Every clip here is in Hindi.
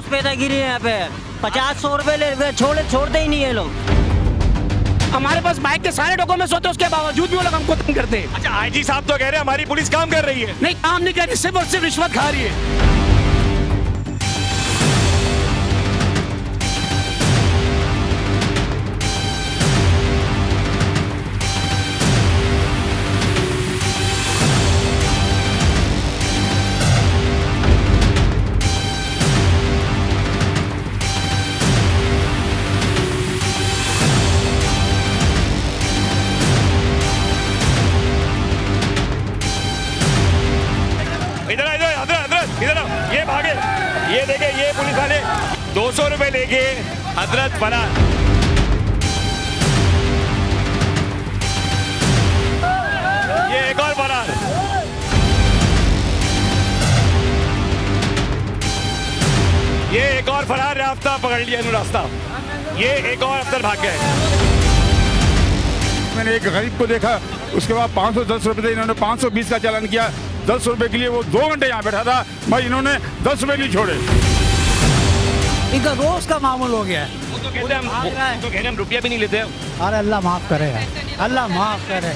रोज पैदागिरी है यहाँ पे। 50-100 रुपए ले छोड़ते ही नहीं है लोग। हमारे पास बाइक के सारे डॉक्यूमेंट्स होते हैं, उसके बावजूद भी वो लोग हमको तंग करते हैं। अच्छा, आईजी साहब तो कह रहे हैं हमारी पुलिस काम कर रही है। नहीं, काम नहीं कर रही, सिर्फ और सिर्फ रिश्वत खा रही है। इधर इधर ये भागे, ये देखे, ये पुलिस वाले 200 रुपए लेके हजरत फरार। ये एक और फरार। ये एक और फरार, रास्ता पकड़ लिया इन्होंने रास्ता। ये एक और अफसर भाग गए। मैंने एक गरीब को देखा, उसके बाद 510 रुपए थे, इन्होंने 520 का चालान किया। 10 रुपए के लिए वो 2 घंटे यहाँ बैठा था, भाई इन्होंने 10 रुपए नहीं छोड़े। इनका रोज का मामूल हो गया है। वो तो कहते हैं हम रुपया भी नहीं लेते। अरे अल्लाह माफ करे यार, अल्लाह माफ करे।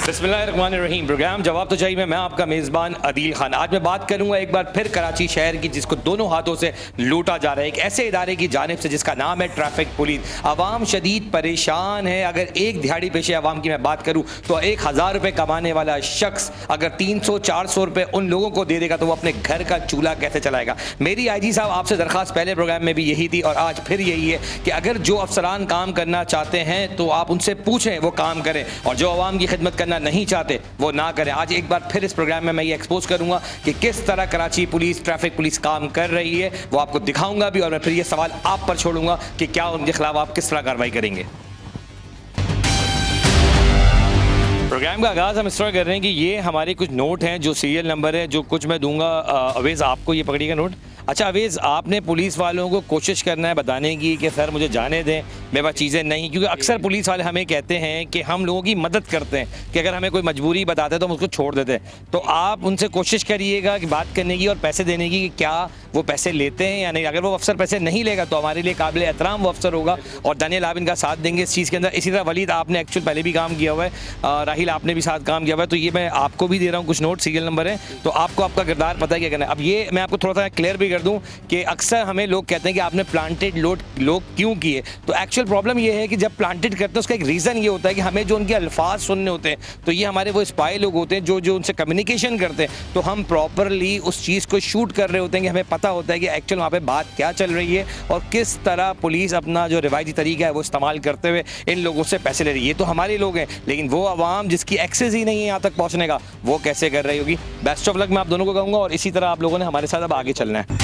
बिस्मिल्लाहिर्रहमानिर्रहीम। प्रोग्राम जवाब तो चाहिए, मैं आपका मेज़बान अदील खान। आज मैं बात करूंगा एक बार फिर कराची शहर की, जिसको दोनों हाथों से लूटा जा रहा है, एक ऐसे इदारे की जानिब से जिसका नाम है ट्रैफिक पुलिस। आवाम शदीद परेशान है। अगर एक दिहाड़ी पेशे आवाम की मैं बात करूं तो 1000 रुपये कमाने वाला शख्स अगर 300-400 रुपये उन लोगों को दे देगा तो वो अपने घर का चूल्हा कैसे चलाएगा। मेरी आई जी साहब आपसे दरख्वास्त पहले प्रोग्राम में भी यही थी और आज फिर यही है कि अगर जो अफसरान काम करना चाहते हैं तो आप उनसे पूछें, वो काम करें, और जो आवाम की खिदमत करना नहीं चाहते वो ना करें। आज एक बार फिर इस प्रोग्राम में मैं ये एक्सपोज करूंगा कि किस तरह कराची पुलिस, ट्रैफिक पुलिस काम कर रही है, वो आपको दिखाऊंगा भी, और मैं फिर ये सवाल आप पर छोड़ूंगा कि क्या उनके खिलाफ आप किस तरह कार्रवाई करेंगे। प्रोग्राम का आगाज़ हम इस तरह कर रहे हैं कि ये हमारे कुछ नोट हैं, जो सीरियल नंबर है, जो कुछ मैं दूंगा। अवेज़ आपको ये पकड़िएगा नोट। अच्छा अवेज़, आपने पुलिस वालों को कोशिश करना है बताने की कि सर मुझे जाने दें, मेरे पास चीज़ें नहीं, क्योंकि अक्सर पुलिस वाले हमें कहते हैं कि हम लोगों की मदद करते हैं, कि अगर हमें कोई मजबूरी बताते हैं तो हम उसको छोड़ देते हैं। तो आप उनसे कोशिश करिएगा कि बात करने की और पैसे देने की, कि क्या वो पैसे लेते हैं या नहीं। अगर वो अफसर पैसे नहीं लेगा तो हमारे लिए काबिल एहतराम वो अफसर होगा, और दानियल आप इनका साथ देंगे इस चीज़ के अंदर। इसी तरह वलीद, आपने एक्चुअल पहले भी काम किया हुआ है, राहिल आपने भी साथ काम किया हुआ है, तो ये मैं आपको भी दे रहा हूँ कुछ नोट, सीरियल नंबर है, तो आपको आपका किरदार पता है क्या करना है। अब ये मैं आपको थोड़ा सा क्लियर भी कर दूँ कि अक्सर हमें लोग कहते हैं कि आपने प्लांटेड लोग क्यों किए, तो एक्चुअल प्रॉब्लम ये है कि जब प्लांटेड करते हैं उसका एक रीज़न ये होता है कि हमें जो उनके अल्फाज सुनने होते हैं, तो ये हमारे वो स्पाई लोग होते हैं जो उनसे कम्युनिकेशन करते हैं, तो हम प्रॉपरली उस चीज़ को शूट कर रहे होते हैं कि हमें पता होता है कि एक्चुअल वहाँ पे बात क्या चल रही है और किस तरह पुलिस अपना जो रिवायती तरीका है वो इस्तेमाल करते हुए इन लोगों से पैसे ले रही है। ये तो हमारे लोग हैं, लेकिन वो आवाम जिसकी एक्सेस ही नहीं है यहाँ तक पहुँचने का, वो कैसे कर रही होगी। बेस्ट ऑफ लक मैं आप दोनों को कहूँगा, और इसी तरह आप लोगों ने हमारे साथ अब आगे चलना है।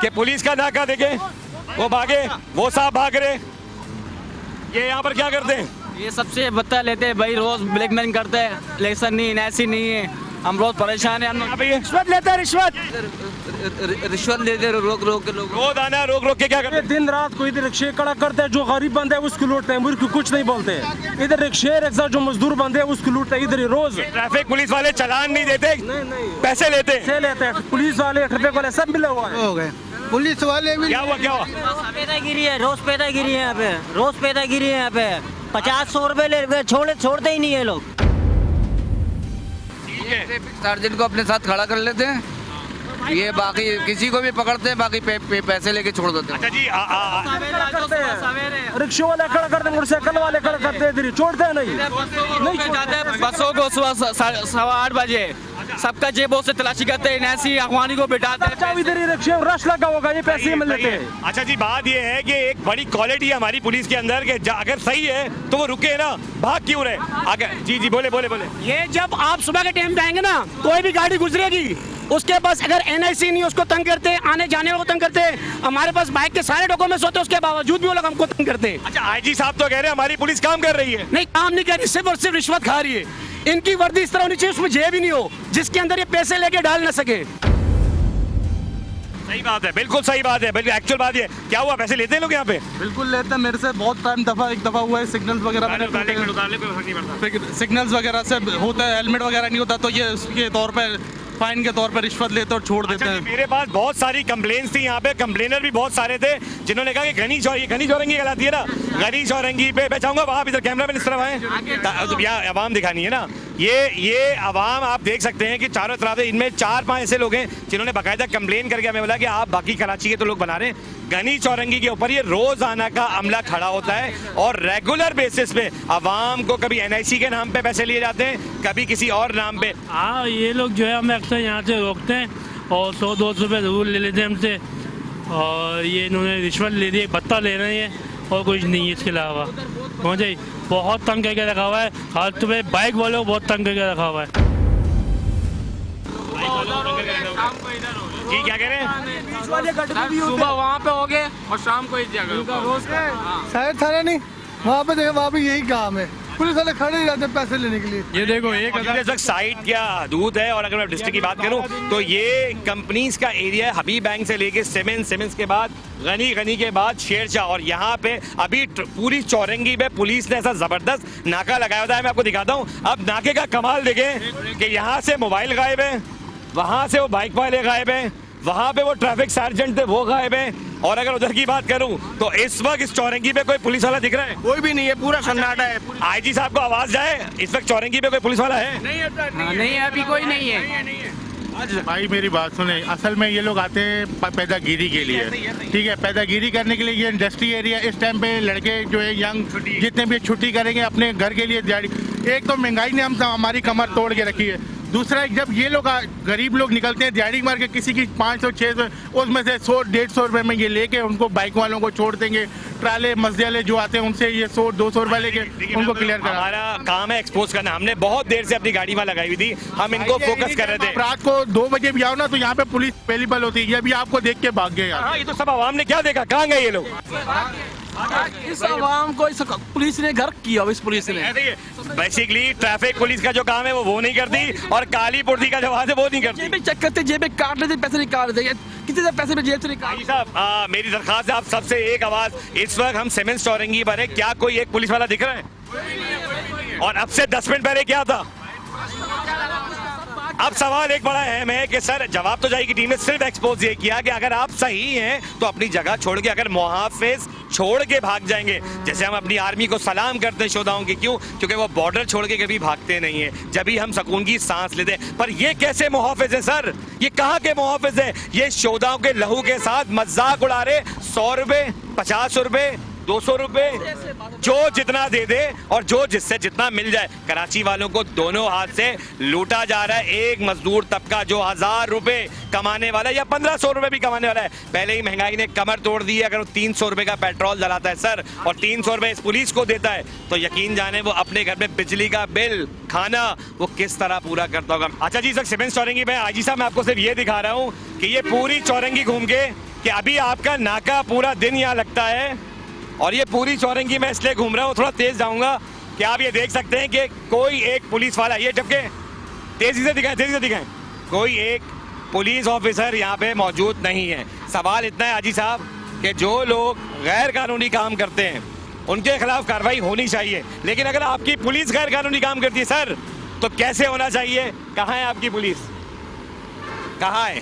कि पुलिस का नाका देखे, वो भागे, वो साहब भाग रहे। ये यहाँ पर क्या करते हैं? ये सबसे बत्ता लेते हैं भाई, रोज ब्लैकमेल करते हैं, इलेक्शन नहीं ऐसी नहीं है, हम रोज परेशान हैं। यहाँ पे ये रिश्वत लेते हैं, रिश्वत लेते हैं, रोक रोक के लोग रोज आना, रोक रोक के क्या करते हैं? दिन रात को इधर रिक्शे खड़ा करते हैं, जो गरीब बंदे हैं उसको लूटते हैं, मुर्ख कुछ नहीं बोलते। इधर रिक्शे रिक्शा जो मजदूर बंदे हैं उसको लूटते हैं इधर ही रोज। ट्रैफिक पुलिस वाले चालान नहीं देते, पैसे लेते लेते हैं, पुलिस वाले ट्रैफिक वाले सब मिले हुआ है। हो गए पुलिस वाले भी। क्या हुआ क्या हुआ? पेदागिरी है, रोज पेदागिरी है यहाँ पे, रोज पेदागिरी है यहाँ पे। 50-100 रुपए ले छोड़ते ही नहीं है लोग। सार्जेंट को अपने साथ खड़ा कर लेते हैं, ये बाकी किसी को भी पकड़ते हैं, बाकी पैसे लेके छोड़ देते हैं। अच्छा जी रिक्शे वाले खड़ा करते हैं, मोटरसाइकिल वाले खड़ा करते हैं, इधर ही छोड़ते हैं नहीं जाते हैं बसों को सुबह 8:15 बजे, सबका जेबों से तलाशी करते हैं, ऐसी अखबारी को बिठाते हैं। इधर ही रिक्शे रश लगा होगा, ये पैसे मिल लेते हैं। अच्छा जी, बात ये है कि एक बड़ी क्वालिटी है हमारी पुलिस के अंदर कि अगर सही है तो वो रुके ना, भाग क्यों रहे आगे? जी जी बोले बोले बोले। ये जब आप सुबह के टाइम पे आएंगे ना, कोई भी गाड़ी गुजरेगी, उसके पास अगर NIC नहीं उसको तंग करते हैं, आने जाने को तंग करते हैं। हमारे पास बाइक के सारे डॉक्यूमेंट्स होते हैं, उसके बावजूद भी वो लोग हमको तंग करते हैं। अच्छा IG साहब तो कह रहे हैं हमारी पुलिस काम कर रही है। नहीं, काम नहीं कर रही, सिर्फ और सिर्फ रिश्वत खा रही है। इनकी वर्दी इस तरह होनी चाहिए, उसमें जेब ही नहीं हो जिसके अंदर ये पैसे लेके डाल ना सके। सही बात है, बिल्कुल सही बात है, बिल्कुल एक्चुअल बात है। क्या हुआ, पैसे लेते हैं लोग यहाँ पे? बिल्कुल लेते हैं, मेरे से बहुत टाइम एक दफा हुआ है, सिग्नल्स वगैरह सिग्नल्स वगैरह से होता है, हेलमेट वगैरह नहीं होता, तो ये उसके तौर पे फाइन के तौर पर रिश्वत लेते और छोड़ देते हैं। मेरे पास बहुत सारी कंप्लेंट्स थी यहाँ पे, कंप्लेनर भी बहुत सारे थे जिन्होंने कहा कि घनी चौरंगी कहलाती है ना, घनी चौरंगी पे मैं चाहूंगा वहाँ इधर कैमरा मैन इस तरफ आए, यहाँ आवाम दिखानी है ना। ये आवाम आप देख सकते हैं कि चारों तरफ से इनमें 4-5 ऐसे लोग हैं जिन्होंने बाकायदा कंप्लेन करके हमें बोला कि आप बाकी कराची के तो लोग बना रहे हैं, घनी चौरंगी के ऊपर ये रोजाना का अमला खड़ा होता है और रेगुलर बेसिस पे आवाम को कभी NIC के नाम पे पैसे लिए जाते हैं, कभी किसी और नाम पे। हाँ, ये लोग जो है हमें अक्सर यहाँ से रोकते हैं और 100-200 रुपये ज़रूर ले लेते हैं हमसे, और ये इन्होंने रिश्वत ले दी, भत्ता ले रहे हैं और कुछ नहीं है इसके अलावा। मुझे बहुत तंग करके रखा हुआ है, खास तौर पे बाइक वालों को बहुत तंग करके रखा हुआ है। जी क्या कह रहे हैं? सुबह वहाँ पे हो गए और शाम को इस जगह शायद थाना नहीं, वहाँ पे देखो, वहाँ पे यही काम है, पुलिस वाले खड़े ही रहते हैं पैसे लेने के लिए। ये देखो एक साइट क्या हदूद है। और अगर मैं डिस्ट्रिक्ट की बात करूं तो ये कंपनीज का एरिया है, हबीब बैंक से लेके सिमेंस के बाद गनी के बाद शेरशाह, और यहाँ पे अभी पूरी चौरंगी पे पुलिस ने ऐसा जबरदस्त नाका लगाया होता है। मैं आपको दिखाता हूँ। अब नाके का कमाल देखें कि यहाँ से मोबाइल गायब है, वहां से वो बाइक वाले गायब हैं, वहां पे वो ट्रैफिक सार्जेंट थे वो गायब हैं, और अगर उधर की बात करूं तो इस वक्त इस चौरंगी पे कोई पुलिस वाला दिख रहा है? कोई भी नहीं है, पूरा सन्नाटा है। IG साहब को आवाज जाए, इस वक्त चौरंगी पे कोई पुलिस वाला है? नहीं है, अभी कोई नहीं है। भाई मेरी बात सुने, असल में ये लोग आते हैं पैदागिरी के लिए, ठीक है, पैदागिरी करने के लिए। ये इंडस्ट्री एरिया, इस टाइम पे लड़के जो है यंग जितने भी छुट्टी करेंगे अपने घर के लिए दिहाड़ी। एक तो महंगाई ने हमारी कमर तोड़ के रखी है, दूसरा जब ये लोग गरीब लोग निकलते हैं दिहाड़ी मार के, किसी की 500-600 उसमें से 100-150 रुपए में ये लेके उनको बाइक वालों को छोड़ देंगे। ट्राले मजदे जो आते हैं उनसे ये 100-200 रुपए लेके उनको क्लियर करा। हमारा काम है एक्सपोज करना। हमने बहुत देर से अपनी गाड़ी में लगाई हुई थी, हम इनको फोकस कर रहे थे। रात को 2 बजे भी आओ ना तो यहाँ पे पुलिस अवेलेबल होती है, ये भी आपको देख के भाग गए। हाँ, ये तो सब आवाम ने क्या देखा, कहाँ गए ये लोग? इस आवाम को इस पुलिस ने घर किया, इस पुलिस ने बेसिकली ट्रैफिक पुलिस का जो काम है वो नहीं करती, और काली पुर्दी का जो आवाज है वो नहीं करती। जेबें चेक करते, जेबें काट लेते, पैसे निकाल लेते, कितने पैसे में जेब से निकाल। साहब मेरी दरखास्त है आप सबसे एक आवाज, इस वक्त हम सिमेंस चौरंगी पर है, क्या कोई एक पुलिस वाला दिख रहा है? और अब से 10 मिनट पहले क्या था? अब सवाल एक बड़ा अहम है कि सर जवाब तो जाएगी टीम ने सिर्फ एक्सपोज ये किया कि अगर आप सही हैं तो अपनी जगह छोड़ के, अगर मुहाफिज छोड़ के भाग जाएंगे, जैसे हम अपनी आर्मी को सलाम करते हैं शोधाओं की, क्यों? क्योंकि वो बॉर्डर छोड़ के कभी भागते नहीं है, जब भी हम सुकून की सांस लेते हैं। पर ये कैसे मुहाफिज है सर? ये कहाँ के मुहाफिज है? ये शोधाओं के लहू के साथ मजाक उड़ा रहे। 100 रुपए, 50 रुपए, 200 रुपए, जो जितना दे दे और जो जिससे जितना मिल जाए। कराची वालों को दोनों हाथ से लूटा जा रहा है। एक मजदूर तबका जो 1000 रुपए कमाने वाला है या 1500 रुपए भी कमाने वाला है, पहले ही महंगाई ने कमर तोड़ दी है। अगर वो 300 रुपए का पेट्रोल जलाता है सर और 300 रुपए इस पुलिस को देता है, तो यकीन जाने वो अपने घर में बिजली का बिल, खाना वो किस तरह पूरा करता होगा। अच्छा जी सर, सिमेंस चौरंगी में IG साहब मैं आपको सिर्फ ये दिखा रहा हूँ कि ये पूरी चौरंगी घूम के कि अभी आपका नाका पूरा दिन यहाँ लगता है और ये पूरी चौरंगी मैं इसलिए घूम रहा हूँ, थोड़ा तेज जाऊंगा कि आप ये देख सकते हैं कि कोई एक पुलिस वाला, ये जबकि तेजी से दिखाएं, कोई एक पुलिस ऑफिसर यहाँ पे मौजूद नहीं है। सवाल इतना है हाजी साहब कि जो लोग गैर कानूनी काम करते हैं उनके खिलाफ कार्रवाई होनी चाहिए, लेकिन अगर आपकी पुलिस गैर कानूनी काम करती है सर तो कैसे होना चाहिए? कहाँ है आपकी पुलिस? कहाँ है?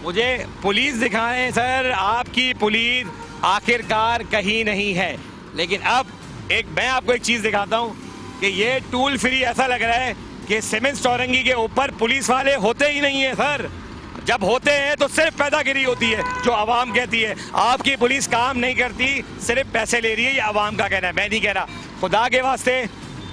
मुझे पुलिस दिखाएं सर। आपकी पुलिस आखिरकार कहीं नहीं है। लेकिन अब मैं आपको एक चीज दिखाता हूं कि ये टूल फ्री ऐसा लग रहा है कि सीमेंस चौरंगी के ऊपर पुलिस वाले होते ही नहीं है सर। जब होते हैं तो सिर्फ पैदागिरी होती है, जो आवाम कहती है। आपकी पुलिस काम नहीं करती, सिर्फ पैसे ले रही है, ये आवाम का कहना है, मैं नहीं कह रहा। खुदा के वास्ते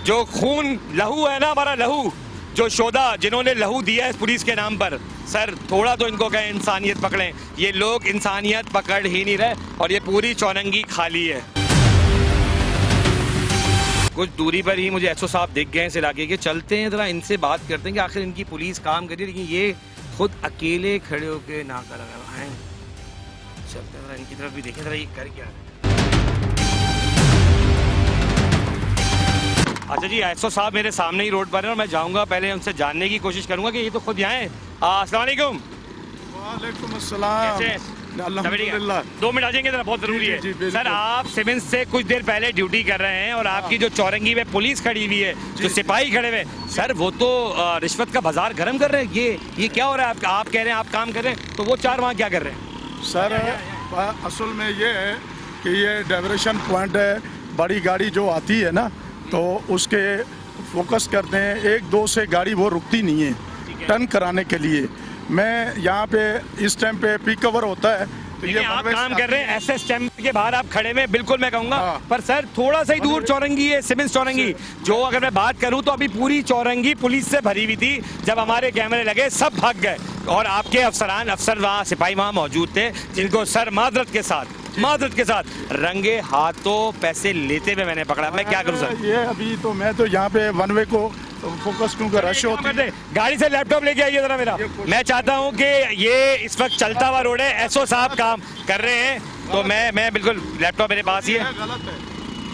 जो खून लहू है ना, हमारा लहू, जो शोधा जिन्होंने लहू दिया है इस पुलिस के नाम पर, सर थोड़ा तो इनको कहें इंसानियत पकड़ें। ये लोग इंसानियत पकड़ ही नहीं रहे और ये पूरी चौरंगी खाली है। कुछ दूरी पर ही मुझे एसओ साहब दिख गए इस इलाके के। चलते हैं जरा इनसे बात करते हैं कि आखिर इनकी पुलिस काम कर रही है, लेकिन ये खुद अकेले खड़े होकर नाका लगा हैं। चलते हैं जरा इनकी तरफ भी देखें जरा ये कर क्या है। अच्छा जी, एसओ साहब मेरे सामने ही रोड पर है और मैं जाऊंगा, पहले उनसे जानने की कोशिश करूंगा कि ये तो खुद यहाँ हैं। अस्सलाम वालेकुम। वालेकुम अस्सलाम। अल्हम्दुलिल्लाह। 2 मिनट आ जाएंगे जरा, बहुत जरूरी है। जी, सर आप सीमेंस से कुछ देर पहले ड्यूटी कर रहे हैं और आपकी जो चौरंगी में पुलिस खड़ी हुई है, जो सिपाही खड़े हुए, सर वो तो रिश्वत का बाजार गर्म कर रहे हैं। ये क्या हो रहा है? आप कह रहे हैं आप काम कर रहे हैं, तो वो 4 वहाँ क्या कर रहे हैं? सर असल में ये है कि ये डाइवर्शन पॉइंट है, बड़ी गाड़ी जो आती है ना तो उसके फोकस करते हैं। 1-2 से गाड़ी वो रुकती नहीं है टर्न कराने के लिए। मैं यहाँ पे इस टाइम पे पीक कवर होता है तो ये आप काम कर रहे हैं एसएस स्टैम्प के बाहर आप खड़े में, बिल्कुल मैं कहूंगा। पर सर थोड़ा सा ही दूर चौरंगी है, सीमेंस चौरंगी, जो अगर मैं बात करूं तो अभी पूरी चौरंगी पुलिस से भरी हुई थी। जब हमारे कैमरे लगे सब भाग गए और आपके अफसर वहाँ सिपाही वहाँ मौजूद थे, जिनको सर माजरत के साथ रंगे हाथों पैसे लेते हुए मैंने पकड़ा। मैं क्या करूं सर? ये अभी तो मैं तो यहाँ पे वन वे को फोकस क्योंकि रश होती है। गाड़ी से लैपटॉप लेके आइए जरा मेरा। मैं चाहता हूँ कि ये इस वक्त चलता हुआ रोड है, एसओ साहब काम कर रहे हैं, तो मैं बिल्कुल लैपटॉप मेरे पास ही है। गलत है,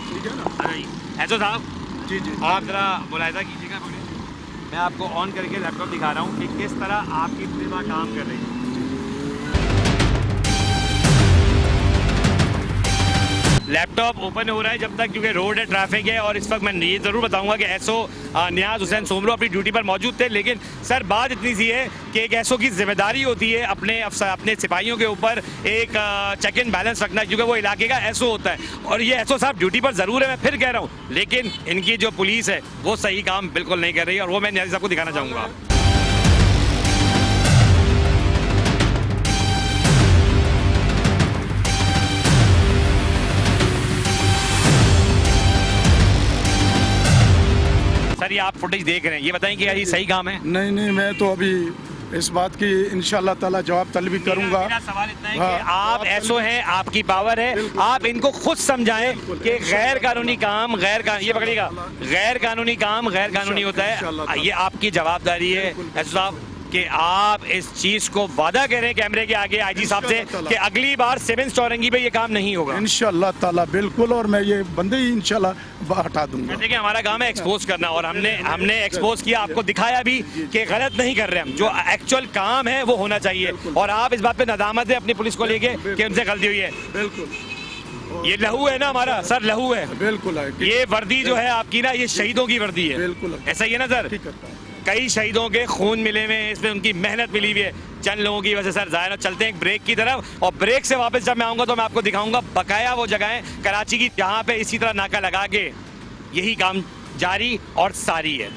ठीक है ना? एसओ साहब जी आप जरा मुलाहिजा कीजिएगा, मैं आपको ऑन करके लैपटॉप दिखा रहा हूँ कि किस तरह आपकी पुलिस काम कर रही है। लैपटॉप ओपन हो रहा है जब तक, क्योंकि रोड है, ट्रैफिक है। और इस वक्त मैं ये जरूर बताऊंगा कि एसओ नियाज हुसैन सोमरो अपनी ड्यूटी पर मौजूद थे। लेकिन सर बात इतनी सी है कि एक एसओ की जिम्मेदारी होती है अपने सिपाहियों के ऊपर एक चेक इन बैलेंस रखना, क्योंकि वो इलाके का एसओ होता है। और ये एसओ साहब ड्यूटी पर जरूर है, मैं फिर कह रहा हूँ, लेकिन इनकी जो पुलिस है वो सही काम बिल्कुल नहीं कर रही है, और वो मैं नियाज साहब को दिखाना चाहूँगा। सर ये आप फुटेज देख रहे हैं, ये बताएं कि ये सही काम है? नहीं, मैं तो अभी इस बात की इंशाल्लाह ताला जवाब तलबी करूंगा। मेरा सवाल इतना है कि आप एसओ हैं, आपकी पावर है, आप इनको खुद समझाएं कि गैर कानूनी काम ये पकड़िएगा, गैर कानूनी काम गैर कानूनी होता है। ये आपकी जवाबदारी है एसओ साहब कि आप इस चीज को वादा करें कैमरे के आगे आईजी साहब से कि अगली बार सीमेंस चौरंगी पे ये काम नहीं होगा। इंशाल्लाह ताला बिल्कुल, और मैं ये बंदे ही इंशाल्लाह हटा दूंगा। देखिए हमारा काम है एक्सपोज करना, और हमने एक्सपोज किया, आपको दिखाया भी कि गलत नहीं कर रहे हम, जो एक्चुअल काम है वो होना चाहिए। और आप इस बात पे नदामत है अपनी पुलिस को लेके कि उनसे गलती हुई है। बिल्कुल, ये लहू है ना हमारा सर, लहू है, बिल्कुल है। ये वर्दी जो है आपकी ना, ये शहीदों की वर्दी है, बिल्कुल ऐसा ही है ना सर? कई शहीदों के खून मिले हुए हैं, इसमें उनकी मेहनत मिली हुई है, चंद लोगों की वजह से सर जाहिर। चलते हैं एक ब्रेक की तरफ, और ब्रेक से वापस जब मैं आऊंगा तो मैं आपको दिखाऊंगा बकाया वो जगहें कराची की जहां पे इसी तरह नाका लगा के यही काम जारी और सारी है।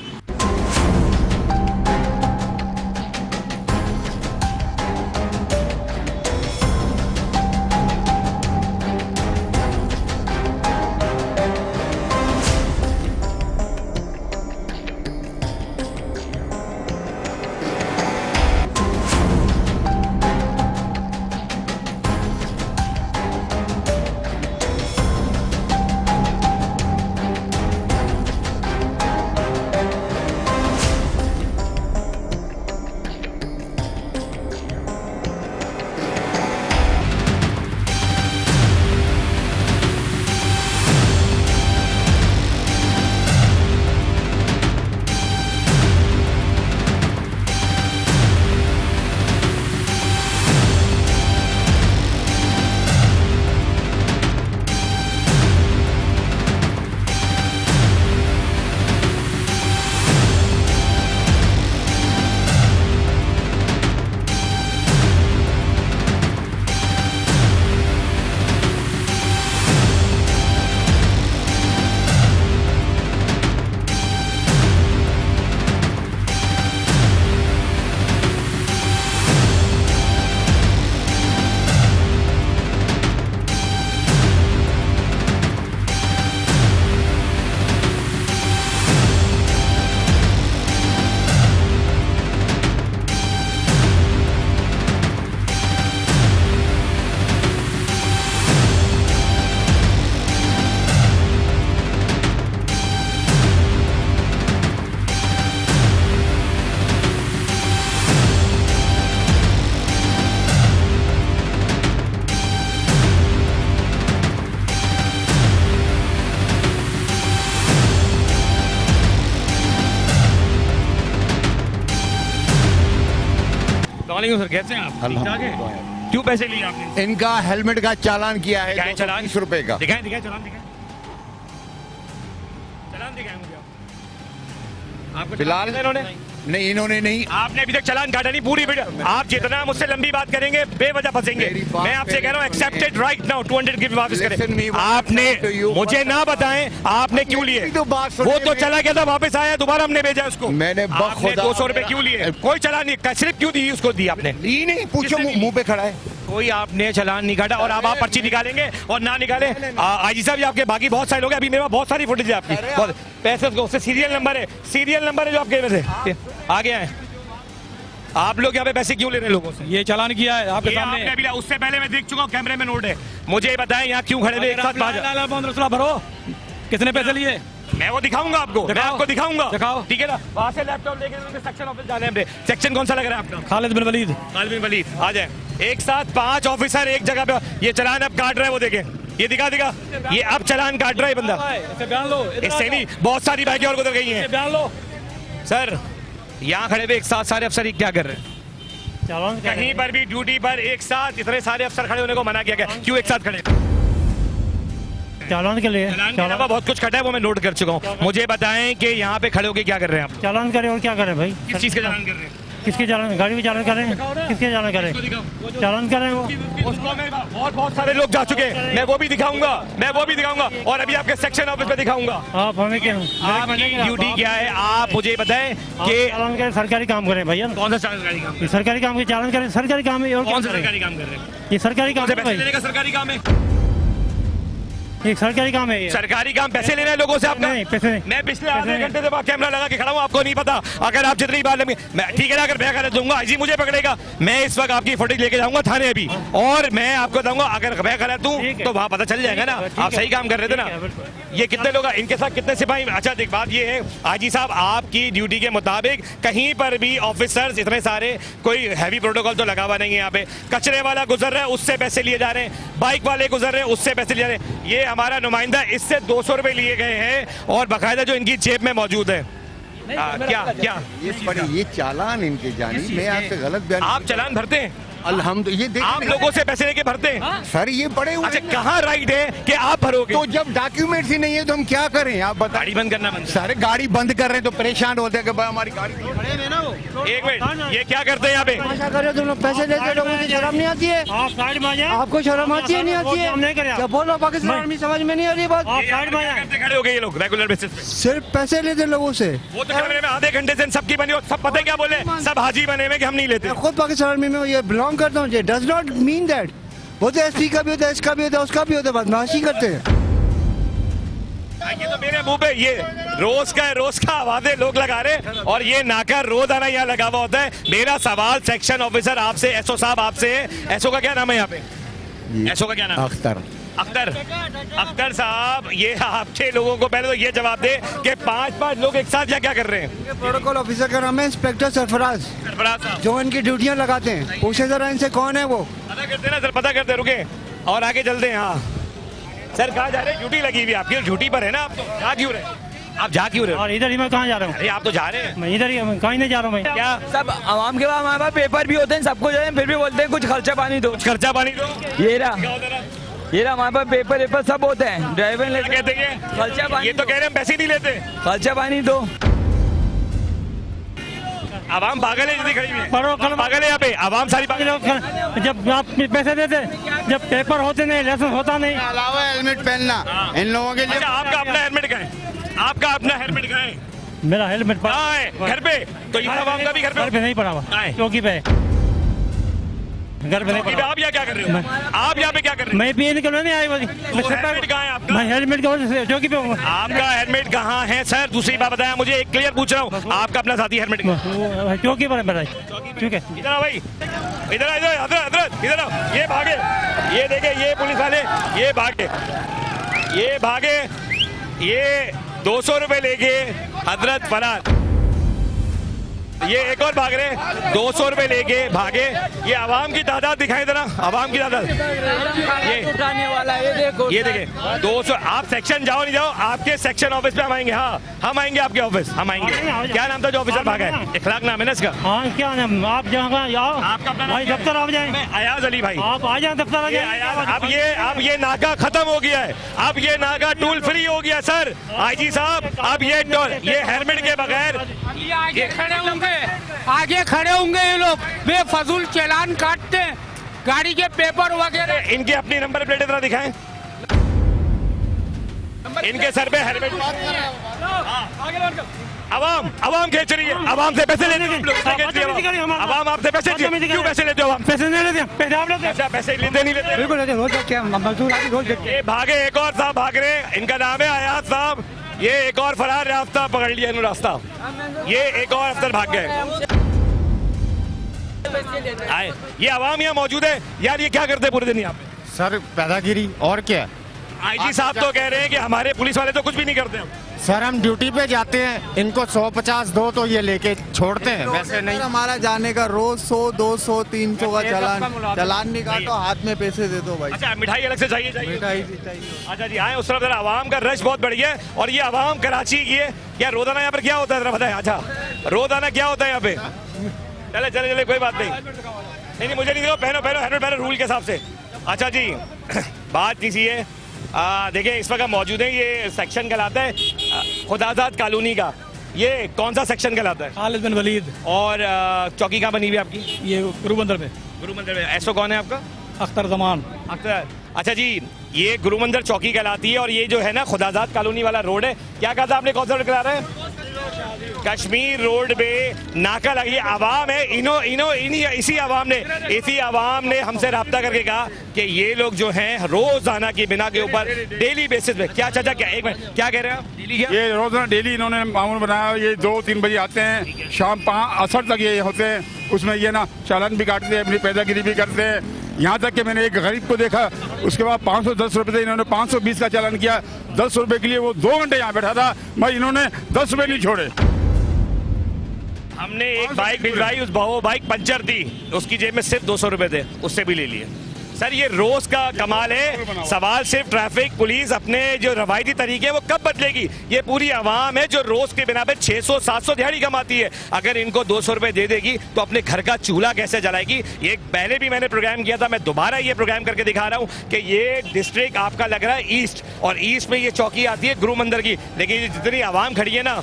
वालेकुम सर, कैसे हैं आप? ठीक ठाक हैं? क्यों पैसे लिए आपने? इनका हेलमेट का चालान किया है क्या है चालान? 230 रुपए का। दिखाएं दिखाएं चालान दिखाएं, चालान दिखाएं मुझे आपको। फिलहाल इन्होंने नहीं, इन्होंने नहीं। आपने अभी तक चालान काटा नहीं, पूरी वीडियो। आप जितना मुझसे लंबी बात करेंगे बेवजह फंसेंगे। मेरी बात मैं आपसे कह रहा हूँ मेरी बात एक्सेप्टेड राइट नाउ 200 गिफ्ट वापस Listen करें। me, what आपने I'm saying to you, मुझे what ना बताएं आपने क्यों लिए। मेरी तो बात सुनिए, वो तो चला गया था, वापस आया, दोबारा हमने भेजा उसको। मैंने आपने बखुदा 200 रुपए क्यों लिए? कोई चालान नहीं, सिर्फ क्यों दी उसको? दी आपने? ली नहीं, पूछो, किसने दी? मुंह पे खड़ा है। कोई आपने चालान नहीं काटा और अब आप पर्ची निकालेंगे और ना निकाले। आईजी साहब, ये आपके बाकी बहुत सारे लोग हैं, अभी मेरे पास बहुत सारी फुटेज है आपकी। बहुत पैसे उससे सीरियल नंबर है जो आपके में से आगे आए। आप लोग यहाँ पे पैसे क्यों ले रहे हैं लोगों से? ये चालान किया है आपके ये सामने। आपने अभी उससे पहले मैं देख चुका हूँ, कैमरे में नोट है। मुझे ये बताएं यहाँ क्यों खड़े थे एक साथ? रसला भरो, कितने पैसे लिए? मैं वो दिखाऊंगा आपको, मैं दिखाओ। आपको दिखाऊंगा। दिखाओ। ठीक है ना? वहाँ से लैपटॉप लेके सेक्शन ऑफिस जाने हैं। सेक्शन कौन सा लग रहा है आपका? खालिद बिन वलीद। खालिद बिन वलीद, आ जाए। एक साथ 5 ऑफिसर एक जगह पे। ये चालान अब काट रहा है, वो देखें, ये दिखा ये अब चालान काट रहा है बंदा। इससे बयान लो। इससे नहीं, बहुत सारी बाइकें और गुजर गई हैं। बयान लो। सर यहाँ खड़े हुए एक साथ सारे अफसर क्या कर रहे हैं? चालान कहीं पर भी ड्यूटी पर एक साथ इतने सारे अफसर खड़े होने को मना किया गया, क्यों एक साथ खड़े? चालान के लिए। चालान के अलावा बहुत कुछ खड़ा है, वो मैं नोट कर चुका हूँ। मुझे बताएं कि यहाँ पे खड़े होके क्या कर रहे हैं आप? चालान करें और क्या करें भाई? किस चीज का चालान कर रहे हैं? किसके चालान? गाड़ी के चालान करें? किसके चालान करें? चालान करें वो। उसको मैं बहुत सारे लोग जा चुके हैं, मैं वो भी दिखाऊंगा, और अभी आपके सेक्शन ऑफिस में दिखाऊंगा। आप हमें क्या? आपकी ड्यूटी क्या है? आप मुझे बताएं कि चालान करें, सरकारी काम करें भैया। कौन सा सरकारी काम? ये सरकारी काम के चालान करें, सरकारी काम है। और कौन सा क्या करें? सरकारी काम कर रहे हैं? ये सरकारी काम है पैसे भाई। लेने का सरकारी काम है। ये सरकारी काम है ये। सरकारी काम पैसे ले रहे हैं लोगों से आपका? नहीं, पैसे नहीं। मैं पिछले पैसे आधे नहीं। घंटे से वहाँ कैमरा लगा के खड़ा हूँ, आपको नहीं पता। अगर आप जितनी बार लेंगे मैं ठीक है ना, अगर मैं गलत दूंगा आईजी मुझे पकड़ेगा। मैं इस वक्त आपकी फुटेज लेके जाऊंगा थाने अभी, और मैं आपको दूंगा अगर मैं गलत हूँ तो वहाँ पता चल जाएगा ना। आप सही काम कर रहे थे ना। ये कितने लोग, इनके साथ कितने सिपाही? अच्छा देख, बात ये है आईजी साहब, आपकी ड्यूटी के मुताबिक कहीं पर भी ऑफिसर्स इतने सारे, कोई हैवी प्रोटोकॉल तो लगा हुआ नहीं है यहाँ पे। कचरे वाला गुजर रहा है, उससे पैसे लिए जा रहे हैं। बाइक वाले गुजर रहे हैं, उससे पैसे लिए जा रहे हैं। ये हमारा नुमाइंदा, इससे 200 रुपए लिए गए हैं और बाकायदा जो इनकी जेब में मौजूद है। क्या ये चालान इनके जानी, मैं आपसे गलत बयान। आप चालान भरते हैं? अल्हम्दुलिल्लाह, ये देखिए आप लोगों से पैसे लेके भरते हैं? सर ये पड़े हुए अच्छा, हैं। कहाँ राइट है कि आप भरोगे? तो जब डॉक्यूमेंट्स ही नहीं है तो हम क्या करें? आप बताइए। गाड़ी बंद करना बंद। सारे गाड़ी बंद कर रहे हैं तो परेशान होते हैं कि भाई हमारी गाड़ी। एक मिनट, ये क्या करते हैं यहाँ पे? ऐसा करे तुम लोग पैसे लेते लोगों की शर्म नहीं आती है? आप साइड में आ जाए। आपको शर्म आती है नहीं आती है? हम नहीं करें। जब बोलो पाकिस्तान आर्मी, समझ में नहीं आ रही बात। आप साइड में आ जाए। करते खड़े हो गए ये लोग रेगुलर बेसिस पे। सिर्फ पैसे लेते लोगों से। वो तो कैमरे में आधे घंटे से सबकी बनी हो, सब पता है क्या बोले? सब हाजी बने हुए कि हम नहीं लेते। मैं खुद पाकिस्तान आर्मी में ये बिलोंग करता हूँ। Does not mean that. वो तो एसपी का भी होता है, इसका भी होता है, उसका भी होता है, बदमाशी करते हैं। ये तो मेरे मुंह पे ये रोज का आवाजें लोग लगा रहे हैं, और ये नाका रोजाना यहाँ लगा हुआ होता है। मेरा सवाल सेक्शन ऑफिसर आपसे, एसओ साहब आपसे है। एसओ का क्या नाम है यहाँ पे? एसओ का क्या नाम? अख्तर साहब, ये आपके लोगों को पहले तो ये जवाब दे कि 5 लोग एक साथ क्या कर रहे हैं? प्रोटोकॉल ऑफिसर का नाम है इंस्पेक्टर सरफराज, साहब जो इनकी ड्यूटियां लगाते हैं। पूछे जरा इनसे कौन है वो। पता करते ना सर, पता करते, रुके और आगे चलते हैं। हाँ सर, कहाँ जा रहे हैं? ड्यूटी लगी हुई है आपकी, ड्यूटी पर है ना आप, तो जा क्यों रहे? आप जा क्यों रहे हो? और इधर ही मैं कहाँ जा रहा हूँ? अरे आप तो जा रहे हैं। मैं इधर ही, कहीं नहीं जा रहा हूँ मैं। क्या सब आवाम के पास हमारे पास पेपर भी होते हैं, सब कुछ है, फिर भी बोलते हैं कुछ खर्चा पानी दो। खर्चा पानी दो? ये रहा हमारे पास पेपर सब होते हैं। ड्राइवर लेते कहते हैं खर्चा पानी, ये तो कह रहे हैं हम पैसे नहीं लेते। खर्चा पानी दो। आवाम पागल है, खड़ी हुई है। पागल है यहाँ पे आवाम सारी पागल। जब आप पैसे देते, जब पेपर होते नहीं, लाइसेंस होता नहीं। अलावा हेलमेट पहनना इन लोगों के लिए। अच्छा, आपका अपना हेलमेट कहाँ है? आपका अपना हेलमेट कहाँ है? मेरा हेलमेट कहाँ है? घर पे? तो ये आवाम का भी घर पे नहीं पड़ा हुआ, चौकी पे, घर पे नहीं पड़ा। आप यहाँ क्या कर रहे हो? आप यहाँ पे क्या कर रहे हो? मैं भी निकलने नहीं आई। हेलमेट कहाँ है आपका? मैं हेलमेट की वजह से चौकी पे हूँ। आपका हेलमेट कहाँ है सर? दूसरी बात बताया मुझे, एक क्लियर पूछ रहा हूँ। आपका अपना साथी हेलमेट चौकी पर है मेरा। ठीक है, इधर आओ भाई, इधर आओ। ये भागे, ये देखे, ये पुलिस वाले ये भागे, ये 200 रुपए लेके हजरत फरार। ये एक और भाग रहे, 200 रुपए लेके भागे। ये आवाम की तादाद दिखाई देना, आवाम की तादाद ये उठाने वाला ये देखो, ये देखे 200। आप सेक्शन जाओ नहीं जाओ, आपके सेक्शन ऑफिस पे हम आएंगे। हाँ हम आएंगे आपके ऑफिस, हम आएंगे। क्या नाम था जो ऑफिसर भागा है? इखलाक नाम है ना इसका? हाँ क्या नाम, आप जहाँ जाओ, आपका अपना भाई दफ्तर आ जाए, अयाज अली भाई, आप आ जाए दफ्तर आ जाए। अब ये नाका खत्म हो गया है, अब ये नाका टूल फ्री हो गया सर। आईजी साहब अब ये हेलमेट के बगैर आगे खड़े होंगे ये लोग, बेफजूल चालान काटते हैं, गाड़ी के पेपर वगैरह। इनके अपनी नंबर प्लेट इतना दिखाएं, इनके सर पे हेलमेट। अवाम खींच रही है, अवाम से पैसे लेने अवाम आपसे पैसे क्यों पैसे लेते हो? पैसे नहीं लेते, पैसे आप लेते, अच्छा पैसे लेते नहीं लेते? बिल्कुल लेते, रोज देखते हैं मजदूर आदमी रोज देखते हैं। ये भागे, एक और साहब भाग रहे हैं, इनका नाम है अयाज साहब। ये एक और फरार रास्ता पकड़ लिया इन्होंने, रास्ता। ये एक और अफसर भाग गए। आए ये अवाम यहाँ मौजूद है यार, ये क्या करते हैं पूरे दिन यहाँ पे? सर पैदागिरी और क्या। आईजी साहब तो कह रहे हैं कि हमारे पुलिस वाले तो कुछ भी नहीं करते हैं। सर हम ड्यूटी पे जाते हैं, इनको 150 दो तो ये लेके छोड़ते हैं, वैसे नहीं। हमारा जाने का रोज 100, 200, 300 का चालान नहीं काटो, हाथ में पैसे दे दो भाई। अच्छा मिठाई अलग से चाहिए? मिठाई चाहिए। अच्छा जी आए उस तरफ जरा, आवाम का रश बहुत बढ़िया है। और ये आवाम कराची की है क्या? रोजाना यहाँ पर क्या होता है जरा बताए? अच्छा रोजाना क्या होता है यहाँ पे? चले चले चले कोई बात नहीं, मुझे नहीं दो, पहनो पहनो हेलमेट पहनो रूल के हिसाब से। अच्छा जी बात किसी है, देखिए इस वक्त मौजूद है, ये सेक्शन कहलाता है खुदाजाद कॉलोनी का। ये कौन सा सेक्शन कहलाता है? खालिद बिन वलीद। और चौकी कहाँ बनी हुई है आपकी? ये गुरु मंदिर में। गुरु मंदिर में। ऐसो कौन है आपका? अख्तर जमान। अख्तर। अच्छा जी ये गुरु मंदिर चौकी कहलाती है, और ये जो है ना खुदाजाद कॉलोनी वाला रोड है, क्या कहा था आपने, कौन सा रोड करा रहे हैं? कश्मीर रोड पे नाका लगी। आवाम है, इसी आवाम ने हमसे रब्ता करके कहा कि ये लोग जो हैं रोजाना की बिना के ऊपर डेली बेसिस पे। क्या चाचा क्या, एक मिनट, क्या कह रहे हैं आप? डेली क्या? ये रोजाना डेली इन्होंने मामूल बनाया। ये 2-3 बजे आते हैं, शाम 5 असर तक ये होते हैं। उसमें ये ना चालान भी काटते हैं, अपनी पैदागिरी भी करते हैं। यहाँ तक कि मैंने एक गरीब को देखा, उसके बाद 510 रुपये थे, इन्होंने 520 का चालान किया। 10 रुपये के लिए वो 2 घंटे यहाँ बैठा था, मैं इन्होंने 10 रुपये नहीं छोड़े। हमने एक बाइक भिजवाई, उस वो बाइक पंचर थी, उसकी जेब में सिर्फ 200 रुपए थे, उससे भी ले लिए। सर ये रोज का कमाल है। सवाल सिर्फ ट्रैफिक पुलिस अपने जो रवायती तरीके हैं वो कब बदलेगी? ये पूरी आवाम है जो रोज के बिना पे 600-700 दिहाड़ी कमाती है। अगर इनको 200 रुपए दे देगी तो अपने घर का चूल्हा कैसे जलाएगी? ये पहले भी मैंने प्रोग्राम किया था, मैं दोबारा ये प्रोग्राम करके दिखा रहा हूँ कि ये डिस्ट्रिक्ट आपका लग रहा है ईस्ट, और ईस्ट में ये चौकी आती है गुरु मंदिर की, लेकिन जितनी आवाम खड़ी है ना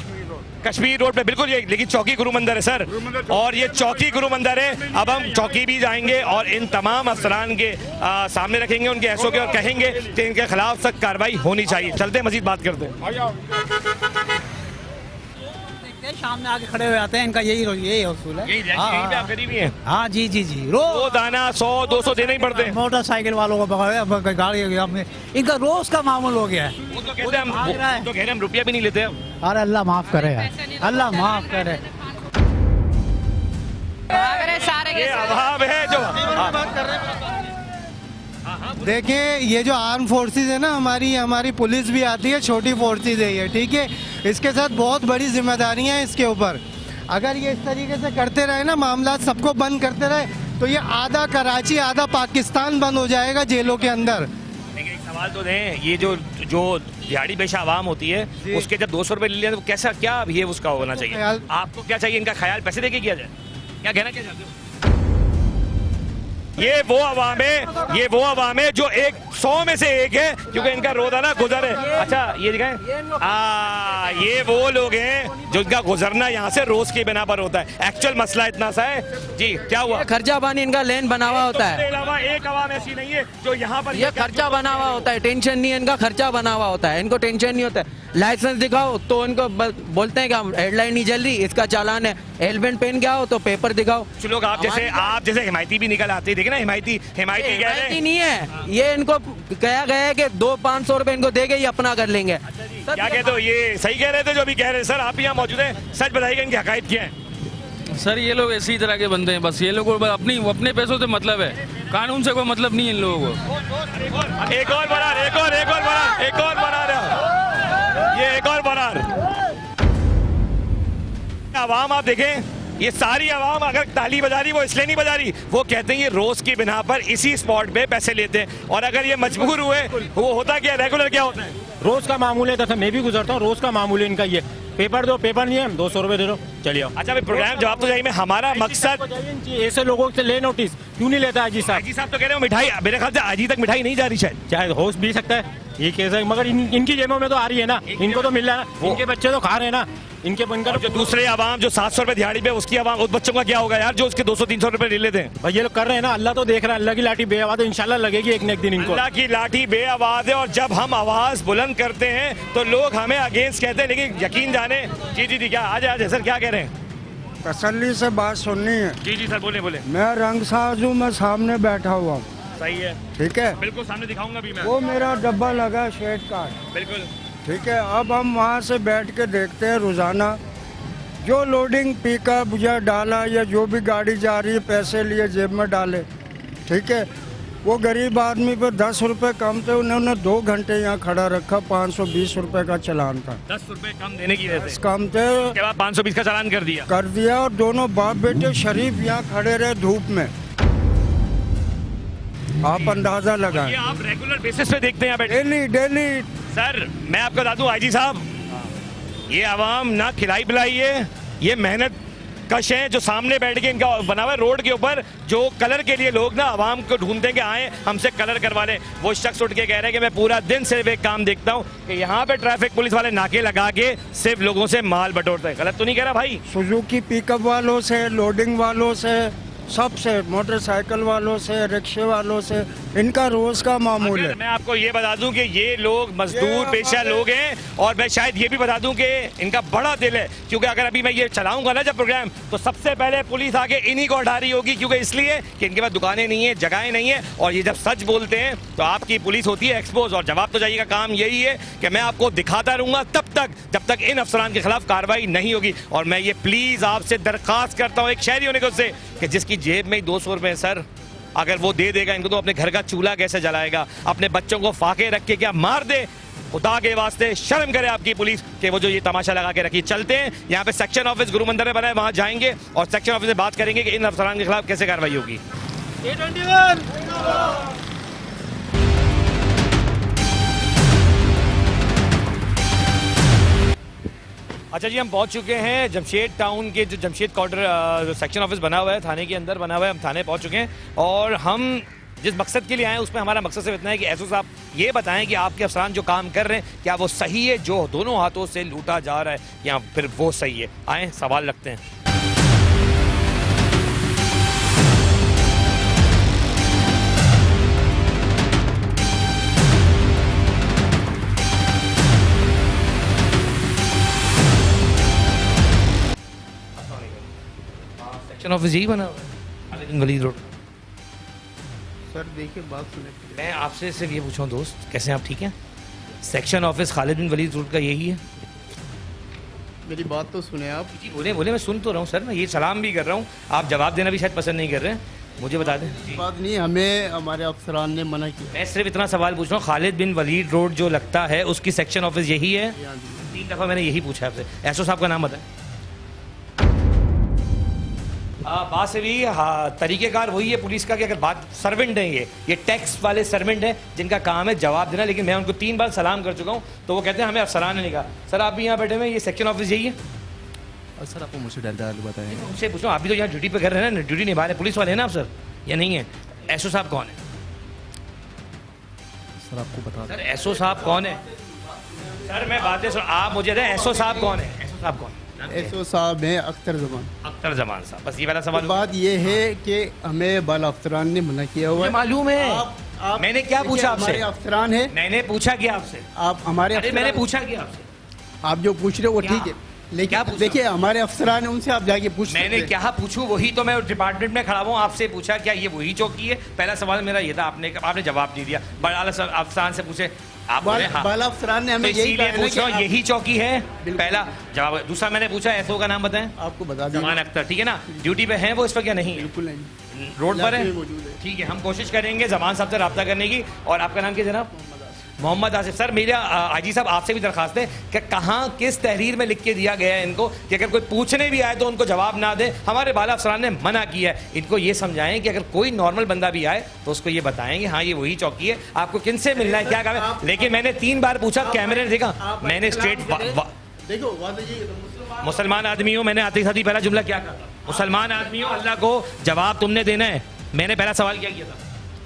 कश्मीर रोड पे बिल्कुल ये, लेकिन चौकी गुरु मंदिर है सर, और ये चौकी गुरु मंदिर है। अब हम चौकी भी जाएंगे और इन तमाम अफसरान के सामने रखेंगे उनके एसओ के, और कहेंगे कि इनके खिलाफ सख्त कार्रवाई होनी चाहिए। चलते हैं मजीद बात करते हैं। शाम में आके खड़े हो जाते हैं, इनका यही उसूल है। हाँ जी जी जी, रोजाना 100-200 देने ही पड़ते हैं। मोटरसाइकिल वालों को गाड़ी में इनका रोज का मामूल हो गया है। वो तो कहते हैं हम रुपया भी नहीं लेते हम। अरे अल्लाह माफ करे यार, अल्लाह माफ करे। ये अभाव है जो देखिए ये जो आर्म फोर्सेस है ना, हमारी पुलिस भी आती है, छोटी फोर्सेस है ये, ठीक है। इसके साथ बहुत बड़ी जिम्मेदारियां हैं इसके ऊपर। अगर ये इस तरीके से करते रहे ना, मामला सबको बंद करते रहे, तो ये आधा कराची आधा पाकिस्तान बंद हो जाएगा जेलों के अंदर। एक सवाल तो दें, ये जो दिहाड़ी पेशा आवाम होती है उसके जब 200 रुपए ले लिया तो कैसा क्या बिहेव उसका होना चाहिए? आपको क्या चाहिए? इनका ख्याल पैसे देके किया जाए? क्या कहना क्या चाहते हो? ये वो अवाम है जो 100 में से एक है, क्योंकि इनका रोजाना गुजर है। अच्छा ये दिखाएं, ये वो लोग हैं जो इनका गुजरना यहाँ से रोज की बिना पर होता है। एक्चुअल मसला इतना सा है जी, क्या हुआ? खर्चा पानी इनका लेन बना हुआ होता है। अलावा एक अवाम ऐसी नहीं है जो यहाँ पर ये खर्चा बना हुआ होता है, टेंशन नहीं है इनका, खर्चा बना हुआ होता है, इनको टेंशन नहीं होता है। लाइसेंस दिखाओ तो इनको बोलते हैं कि हेडलाइन नहीं जल रही, इसका चालान है। हेलमेट पहन के आओ तो पेपर दिखाओ। कुछ लोग आप जैसे हिमायती भी निकल आते, देखे ना, हिमायती कह रहे हैं नहीं है, ये इनको कहा गया है कि 200-500 रुपए इनको देके ही अपना कर लेंगे। क्या कहते हो? ये सही कह रहे थे जो अभी कह रहे हैं। सर आप यहाँ मौजूद हैं, सच बताइएगा इनकी हकायत क्या है? सर ये लोग इसी तरह के बंदे हैं, बस ये लोगों को अपने पैसों से मतलब है, कानून से कोई मतलब नहीं है इन लोगों को। एक और बरार, ये एक और बरार। आवाम आप देखें ये सारी आवाम अगर ताली बजा रही वो इसलिए नहीं बजा रही, वो कहते हैं ये रोज की बिना पर इसी स्पॉट पे पैसे लेते हैं। और अगर ये मजबूर हुए, वो होता क्या, रेगुलर क्या होता है? रोज का मामूल है, तथा मैं भी गुजरता हूँ, रोज का मामूल है इनका। ये पेपर दो, पेपर नहीं है 200 रुपए दे दो, चलिए आओ। अच्छा भाई, प्रोग्राम जवाब तो जाइए में हमारा मकसद ऐसे लोगों से ले नोटिस क्यों नहीं लेता अजी साहब? अजी साहब तो कह रहे हो मिठाई, मेरे ख्याल से अजी तक मिठाई नहीं जा रही शायद। चाहे हो भी सकता है, ये कैसा है, मगर इनकी जेबों में तो आ रही है ना, इनको तो मिल रहा है ना, इनके बच्चे तो खा रहे हैं ना, इनके बनकर। जो दूसरे आवाम जो 700 रुपए दिहाड़ी पे, उसकी आवाम, उस बच्चों का क्या होगा यार जो उसके 200-300 रुपए ले लेते हैं? भाई ये लोग कर रहे हैं ना, अल्लाह तो देख रहा है, अल्लाह की लाठी बेआवाज है, इंशाल्लाह लगेगी एक न एक दिन इनको। अल्लाह की लाठी बेआवाज है, और जब हम आवाज बुलंद करते हैं तो लोग हमें अगेंस्ट कहते हैं, लेकिन यकीन जाने। जी क्या आज सर क्या कह रहे हैं? तसल्ली से बात सुननी है। जी सर, बोले। मैं रंगसाज हूँ, मैं सामने बैठा हुआ हूँ। सही है, ठीक है, बिल्कुल सामने दिखाऊंगा भी मैं। वो मेरा डब्बा लगा है शेड कार्ड, बिल्कुल ठीक है। अब हम वहाँ से बैठ के देखते हैं रोजाना जो लोडिंग पिकअप या डाला या जो भी गाड़ी जा रही है, पैसे लिए जेब में डाले, ठीक है। वो गरीब आदमी पर 10 रुपए कम थे, उन्होंने 2 घंटे यहाँ खड़ा रखा, 520 रुपए का चालान था। 10 रुपए कम देने की वजह से कम थे, उसके बाद 520 का चालान कर दिया। और दोनों बाप बेटे शरीफ यहाँ खड़े रहे धूप में। आप अंदाजा लगाएं। ये आप रेगुलर बेसिस पे देखते हैं? डेली। सर मैं आपको बता दूं आईजी साहब, ये आवाम ना खिलाई पिलाई है, ये मेहनत कश है जो सामने बैठ के इनका बना हुआ है रोड के ऊपर, जो कलर के लिए लोग ना आवाम को ढूंढते हैं कि आए हमसे कलर करवा लें। वो शख्स उठ के कह रहे हैं कि मैं पूरा दिन सिर्फ एक काम देखता हूं कि यहाँ पे ट्रैफिक पुलिस वाले नाके लगा के सिर्फ लोगों से माल बटोरते हैं। गलत तो नहीं कह रहा भाई? सुजुकी पिकअप वालों से, लोडिंग वालों से, सबसे, मोटरसाइकिल वालों से, रिक्शे वालों से, इनका रोज का मामूल है। मैं आपको ये बता दूं कि ये लोग मजदूर पेशा लोग हैं, और मैं शायद ये भी बता दूं कि इनका बड़ा दिल है, क्योंकि अगर अभी मैं ये चलाऊंगा ना जब प्रोग्राम, तो सबसे पहले पुलिस आके इन्हीं को हटा रही होगी, क्योंकि इसलिए कि इनके पास दुकानें नहीं है, जगहें नहीं है, और ये जब सच बोलते हैं तो आपकी पुलिस होती है एक्सपोज। और जवाब तो जाइए का काम यही है कि मैं आपको दिखाता रहूंगा तब तक जब तक इन अफसरान के खिलाफ कार्रवाई नहीं होगी। और मैं ये प्लीज आपसे दरखास्त करता हूँ एक शहरी होने को से, कि जिसकी जेब में 200 रुपए सर, अगर वो दे देगा इनको, तो अपने घर का चूल्हा कैसे जलाएगा? अपने बच्चों को फाके रख के क्या मार दे? खुदा के वास्ते शर्म करे आपकी पुलिस कि वो जो ये तमाशा लगा के रखी। चलते हैं, यहाँ पे सेक्शन ऑफिस गुरु मंदिर में बना है, वहां जाएंगे और सेक्शन ऑफिस से बात करेंगे कि इन अफसरान के खिलाफ कैसे कार्रवाई होगी। अच्छा जी, हम पहुंच चुके हैं जमशेद टाउन के जो जमशेद क्वार्टर सेक्शन ऑफिस बना हुआ है, थाने के अंदर बना हुआ है। हम थाने पहुंच चुके हैं, और हम जिस मकसद के लिए आए हैं उसमें हमारा मकसद सिर्फ इतना है कि एसओ साहब ये बताएं कि आपके अफसरान जो काम कर रहे हैं क्या वो सही है, जो दोनों हाथों से लूटा जा रहा है, या फिर वो सही है? आए सवाल रखते हैं। सेक्शन ऑफिस यही बना खालिद बिन वलीद रोड। सर देखिए बात सुने, मैं आपसे सिर्फ ये पूछूं दोस्त, कैसे हैं आप? ठीक हैं? सेक्शन ऑफिस खालिद बिन वलीद रोड का यही है? मेरी बात तो सुने आप। जी बोले, मैं सुन तो रहा हूँ सर, मैं ये सलाम भी कर रहा हूँ, आप जवाब देना भी शायद पसंद नहीं कर रहे हैं, मुझे बता दें। बात नहीं, हमें हमारे अफसरान ने मना किया। मैं सिर्फ इतना सवाल पूछ रहा हूँ, खालिद बिन वलीद रोड जो लगता है उसकी सेक्शन ऑफिस यही है? 3 दफ़ा मैंने यही पूछा आपसे। एसओ साहब का नाम बताएं। बात से भी तरीकेकार वही है पुलिस का कि अगर बात सर्वेंट है, ये टैक्स वाले सर्वेंट हैं जिनका काम है जवाब देना, लेकिन मैं उनको 3 बार सलाम कर चुका हूँ, तो वो कहते हैं हमें अफसरान ने नहीं कहा। सर आप भी यहाँ बैठे हुए, ये सेक्शन ऑफिस यही है? सर आपको मुझसे बताएं। मुझसे पूछो, आप भी तो यहाँ ड्यूटी पे कर रहे हैं ना, ड्यूटी निभा रहे, पुलिस वाले हैं ना आप सर, या नहीं है? एसओ साहब कौन है? सर आपको बता सर एसओ साहब कौन है? सर मैं बातें सुन, आप मुझे दें, एसओ साहब कौन है? एसओ साहब कौन? एसओ साहब हैं अख्तर जमान। अख्तर जमान साहब, बस ये वाला सवाल। बात ये है कि हमें बाला अफसरान ने मना किया हुआ है। मालूम है। मैंने क्या पूछा आपसे? हमारे अफसरान है। मैंने पूछा क्या आपसे? आप हमारे, मैंने पूछा क्या आपसे? आप जो पूछ रहे हो वो ठीक है, लेकिन देखिए हमारे अफसरान है, उनसे आप जाके पूछ। मैंने क्या पूछूं, वही तो मैं डिपार्टमेंट में खड़ा हूँ, आपसे पूछा क्या ये वही चौकी है? पहला सवाल मेरा ये था, आपने जवाब दे दिया। बड़ा अफसरान से पूछे, आप बोले हाँ, बाला अफसरान ने हमें यही पूछ रहा हूँ, यही चौकी है? पहला जवाब। दूसरा मैंने पूछा एसओ का नाम बताएं। आपको बता दें, जमान अख्तर, ठीक है ना? ड्यूटी पे हैं वो इस वक्त या नहीं? बिल्कुल नहीं, रोड पर है। ठीक है, हम कोशिश करेंगे जमान साहब से रब्ता करने की। और आपका नाम क्या जनाब? मोहम्मद आसिफ सर, मेरा आईजी साहब आपसे भी दरखास्त है कि कहाँ किस तहरीर में लिख के दिया गया है इनको कि अगर कोई पूछने भी आए तो उनको जवाब ना दे। हमारे बाला अफसरान ने मना किया है। इनको ये समझाएं कि अगर कोई नॉर्मल बंदा भी आए तो उसको ये बताएंगे हाँ ये वही चौकी है, आपको किन से मिलना है, क्या काम है। लेकिन मैंने 3 बार पूछा, कैमरे ने देखा, मैंने स्ट्रेट मुसलमान आदमी हो, मैंने आते ही साथ ही पहला जुमला क्या कहा, मुसलमान आदमी हो, अल्लाह को जवाब तुमने देना है। मैंने पहला सवाल क्या किया था,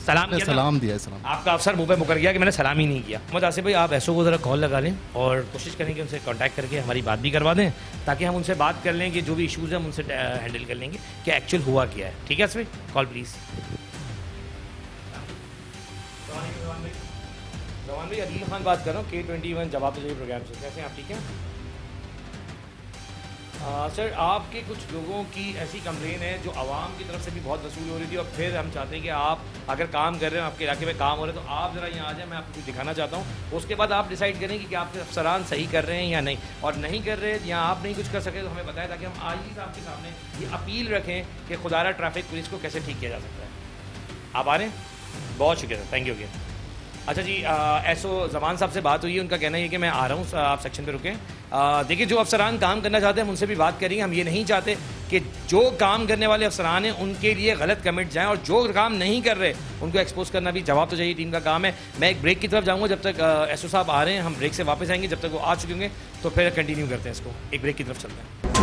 सलाम किया, सलाम दिया है, सलाम। आपका अफसर मुंह पे मुकर गया कि मैंने सलाम ही नहीं किया। मोहम्मद आसिफ भाई, आप एसओ को ज़रा कॉल लगा लें और कोशिश करें कि उनसे कांटेक्ट करके हमारी बात भी करवा दें, ताकि हम उनसे बात कर लें कि जो भी इश्यूज़ हैं हम उनसे हैंडल कर लेंगे कि एक्चुअल हुआ क्या है। ठीक है आसिफ भाई, कॉल प्लीज़। जवान भाई, अदील खान बात कर रहा हूँ, K21 जवाब तो चाहिए प्रोग्राम से। कैसे हैं आप, ठीक हैं? सर, आपके कुछ लोगों की ऐसी कंप्लेन है जो आवाम की तरफ से भी बहुत वसूल हो रही थी, और फिर हम चाहते हैं कि आप अगर काम कर रहे हैं, आपके इलाके में काम हो रहा है, तो आप ज़रा यहाँ आ जाएं, मैं आपको कुछ दिखाना चाहता हूँ। उसके बाद आप डिसाइड करें कि आपके अफसरान सही कर रहे हैं या नहीं, और नहीं कर रहे या आप नहीं कुछ कर सके तो हमें बताएं, ताकि हम आईजी साहब के सामने ये अपील रखें कि खुदारा ट्रैफिक पुलिस को कैसे ठीक किया जा सकता है। आप आ रहे हैं? बहुत शुक्रिया सर, थैंक यू अगेन। अच्छा जी, एसओ जमान साहब से बात हुई है, उनका कहना है कि मैं आ रहा हूँ, आप सेक्शन पे रुकें। देखिए, जो अफसरान काम करना चाहते हैं हम उनसे भी बात करेंगे। हम ये नहीं चाहते कि जो काम करने वाले अफसरान हैं उनके लिए गलत कमेंट जाएं, और जो काम नहीं कर रहे उनको एक्सपोज करना भी जवाब तो चाहिए, टीम का काम है। मैं एक ब्रेक की तरफ जाऊँगा, जब तक एसओ साहब आ रहे हैं हम ब्रेक से वापस आएंगे, जब तक वो आ चुके होंगे तो फिर कंटिन्यू करते हैं इसको। एक ब्रेक की तरफ चलते हैं।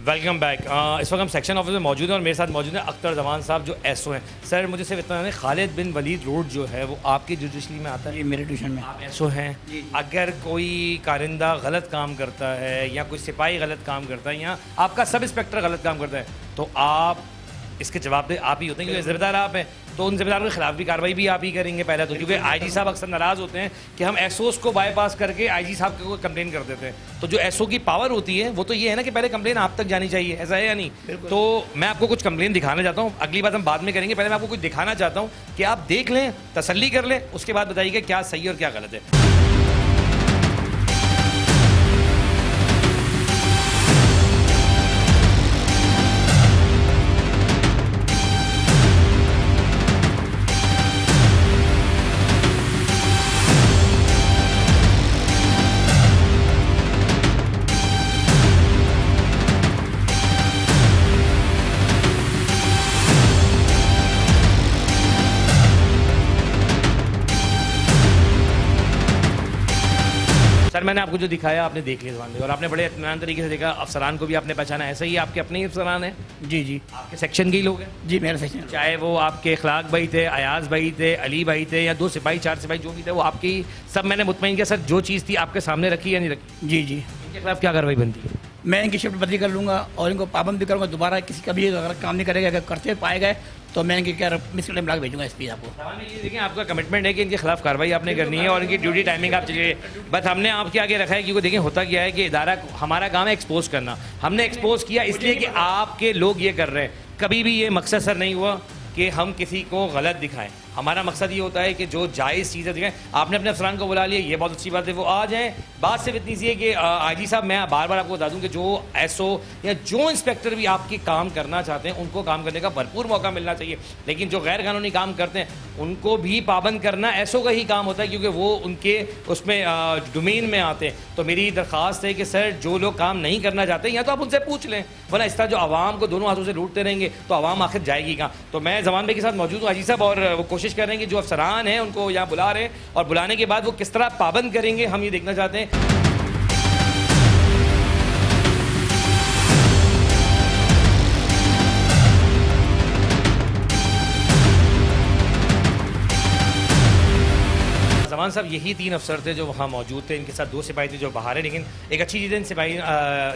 Welcome back. इस वक्त हम सेक्शन ऑफिस में मौजूद हैं और मेरे साथ मौजूद हैं अख्तर जमान साहब जो एसओ हैं। सर, मुझे सिर्फ इतना है, खालिद बिन वलीद रोड जो है वो आपकी जुडिशरी में आता है? मेरे ट्यूशन में। आप एसओ हैं। अगर कोई कारिंदा गलत काम करता है या कोई सिपाही गलत काम करता है या आपका सब इंस्पेक्टर गलत काम करता है तो आप इसके जवाबदेह आप ही होते हैं, क्योंकि जिम्मेदार आप हैं, तो उन जिम्मेदारों के खिलाफ भी कार्रवाई भी आप ही करेंगे पहले तो, क्योंकि आईजी साहब अक्सर नाराज़ होते हैं कि हम एसओस को बाईपास करके आईजी साहब को कंप्लेन कर देते हैं। तो जो एसओ की पावर होती है वो तो ये है ना कि पहले कंप्लेन आप तक जानी चाहिए, ऐसा है या नहीं? तो मैं आपको कुछ कंप्लेन दिखाना चाहता हूँ, अगली बात हम बाद में करेंगे, पहले मैं आपको कुछ दिखाना चाहता हूँ कि आप देख लें, तसल्ली कर लें, उसके बाद बताइएगा क्या सही और क्या गलत है। सर, मैंने आपको जो दिखाया आपने देख लिया जवान, और आपने बड़े इत्मीनान तरीके से देखा, अफसरान को भी आपने पहचाना। ऐसा ही आपके अपने ही अफसरान हैं? जी जी। आपके सेक्शन के ही लोग हैं? जी, मेरे सेक्शन। चाहे वो आपके इखलाक भाई थे, अयाज भाई थे, अली भाई थे, या 2 सिपाही 4 सिपाही जो भी थे वो आपकी सब, मैंने मुतमईन किया सर जो चीज़ थी आपके सामने रखी या नहीं रखी? जी जी। इनके खिलाफ क्या कार्रवाई बनती है? मैं इनकी शिफ्ट बदली कर लूँगा और इनको पाबंद भी करूँगा, दोबारा किसी का भी अगर काम नहीं करेगा, अगर करते पाए गए तो मैं इनकी क्या मिसकलेम मिला के भेजूंगा एसपी आपको। ये देखिए, आपका कमिटमेंट है कि इनके खिलाफ कार्रवाई आपने करनी है और इनकी ड्यूटी टाइमिंग आप चलिए, बस हमने आपके आगे रखा है, क्योंकि देखिए होता क्या है कि इदारा, हमारा काम है एक्सपोज करना, हमने एक्सपोज किया इसलिए कि आपके लोग ये कर रहे हैं। कभी भी ये मकसद सर नहीं हुआ कि हम किसी को गलत दिखाएं, हमारा मकसद ये होता है कि जो जायज़ चीज़ें दिखाएं। आपने अपने अफसरान को बुला लिया, ये बहुत अच्छी बात है, वो आ जाएं। बात सिर्फ इतनी सी है कि आईजी साहब, मैं बार बार आपको बता दूं कि जो एसओ या जो इंस्पेक्टर भी आपके काम करना चाहते हैं उनको काम करने का भरपूर मौका मिलना चाहिए, लेकिन जो गैर कानूनी काम करते हैं उनको भी पाबंद करना एसओ का ही काम होता है, क्योंकि वो उनके उसमें डोमेन में आते हैं। तो मेरी दरख्वास्त है कि सर, जो लोग काम नहीं करना चाहते या तो आप उनसे पूछ लें, वरना इस तरह जो आवाम को दोनों हाथों से लूटते रहेंगे तो आवाम आखिर जाएगी कहाँ। तो मैं जमान भाई के साथ मौजूद हूँ आईजी साहब, और वो कोशिश कर रहे हैं कि जो अफसरान हैं उनको यहाँ बुला रहे हैं, और बुलाने के बाद वो किस तरह पाबंद करेंगे हम ये देखना चाहते हैं। जमान खान साहब यही 3 अफसर थे जो वहाँ मौजूद थे, इनके साथ 2 सिपाही थे जो बाहर है। लेकिन एक अच्छी चीज़ है, इन सिपाही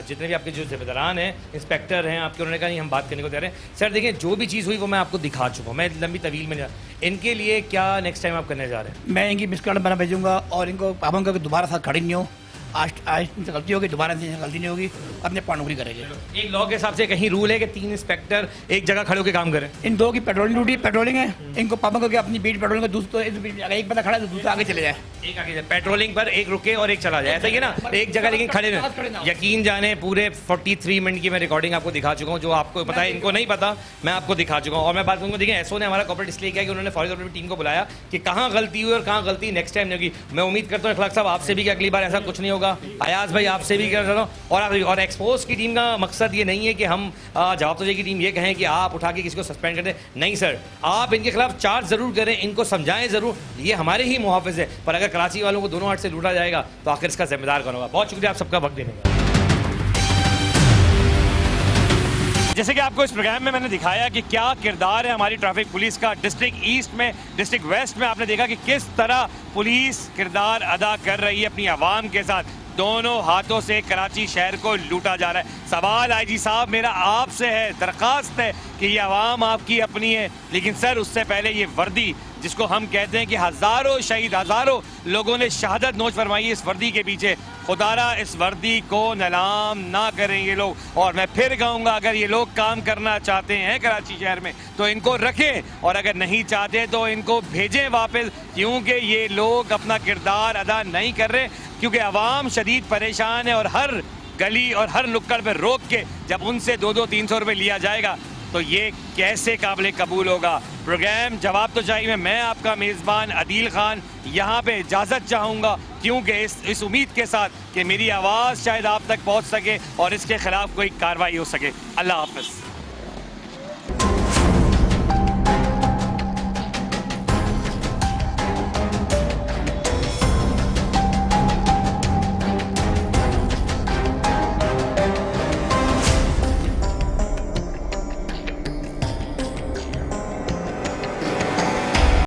जितने भी आपके जो जिम्मेदारान हैं, इंस्पेक्टर हैं आपके, उन्होंने कहा नहीं हम बात करने को तैयार हैं। सर देखिए जो भी चीज़ हुई वो मैं आपको दिखा चुका हूँ, मैं लंबी तवील में इनके लिए क्या नेक्स्ट टाइम आप करने जा रहे हैं? मैं इनकी मिस कॉल बना भेजूंगा और इनको पाबंद करके दोबारा साथ खड़ी नहीं हो। आज इनसे गलती होगी, दोबारा से गलती नहीं होगी, अपने पानौकरी करेंगे। एक लॉ के हिसाब से कहीं रूल है कि 3 इंस्पेक्टर एक जगह खड़े होकर काम करें? इन 2 की पेट्रोलिंग ड्यूटी पेट्रोलिंग है, इनको पाबंद करके अपनी बीट पेट्रोलिंग दूसरे एक बंदा खड़ा है तो दूसरा आगे चले जाए। एक आगे जाए, पेट्रोलिंग पर एक रुके और एक चला जाए, ऐसा ही है ना, एक जगह लेकिन खड़े रहे। यकीन जाने पूरे 43 मिनट की मैं रिकॉर्डिंग आपको दिखा चुका हूँ, जो आपको पता है इनको नहीं पता, मैं आपको दिखा चुका हूँ। और मैं बात करूँगा, देखिए एसओ ने हमारा कॉपरेट इसलिए किया कि उन्होंने फौरी तौर पर टीम को बुलाया कि कहाँ गलती हुई और कहाँ गलती नेक्स्ट टाइम नहीं होगी। मैं उम्मीद करता हूँ अखलाक साहब आपसे भी कि अगली बार ऐसा कुछ नहीं होगा। अयाज भाई आपसे भी कर रहा हूँ। और एक्सपोज की टीम का मकसद ये नहीं है कि हम जवाबतोजी की टीम ये कहें कि आप उठा के किसी को सस्पेंड कर दें, नहीं सर, आप इनके खिलाफ चार्ज जरूर करें, इनको समझाएं जरूर, ये हमारे ही मुहाफिज है। पर अगर कराची वालों को दोनों हाथ से लूटा जाएगा तो आखिर इसका जिम्मेदार कौन होगा? बहुत शुक्रिया आप सबका वक्त देने का। जैसे कि आपको इस प्रोग्राम में मैंने दिखाया कि क्या किरदार है हमारी ट्रैफिक पुलिस का डिस्ट्रिक्ट ईस्ट में, डिस्ट्रिक्ट वेस्ट में आपने देखा कि किस तरह पुलिस किरदार अदा कर रही है अपनी आवाम के साथ। दोनों हाथों से कराची शहर को लूटा जा रहा है। सवाल आईजी साहब मेरा आपसे है, दरख्वास्त है कि ये आवाम आपकी अपनी है, लेकिन सर उससे पहले ये वर्दी जिसको हम कहते हैं कि हज़ारों शहीद, हज़ारों लोगों ने शहादत नोच फरमाई इस वर्दी के पीछे, खुदारा इस वर्दी को नीलाम ना करें ये लोग। और मैं फिर कहूँगा अगर ये लोग काम करना चाहते हैं कराची शहर में तो इनको रखें, और अगर नहीं चाहते तो इनको भेजें वापस, क्योंकि ये लोग अपना किरदार अदा नहीं कर रहे, क्योंकि आवाम शदीद परेशान है। और हर गली और हर नुक्कड़ पर रोक के जब उनसे 200-300 रुपये लिया जाएगा तो ये कैसे काबिल कबूल होगा। प्रोग्राम जवाब तो चाहिए में मैं आपका मेज़बान अदील खान यहाँ पे इजाज़त चाहूँगा, क्योंकि इस उम्मीद के साथ कि मेरी आवाज़ शायद आप तक पहुँच सके और इसके खिलाफ कोई कार्रवाई हो सके। अल्लाह हाफ़िज़।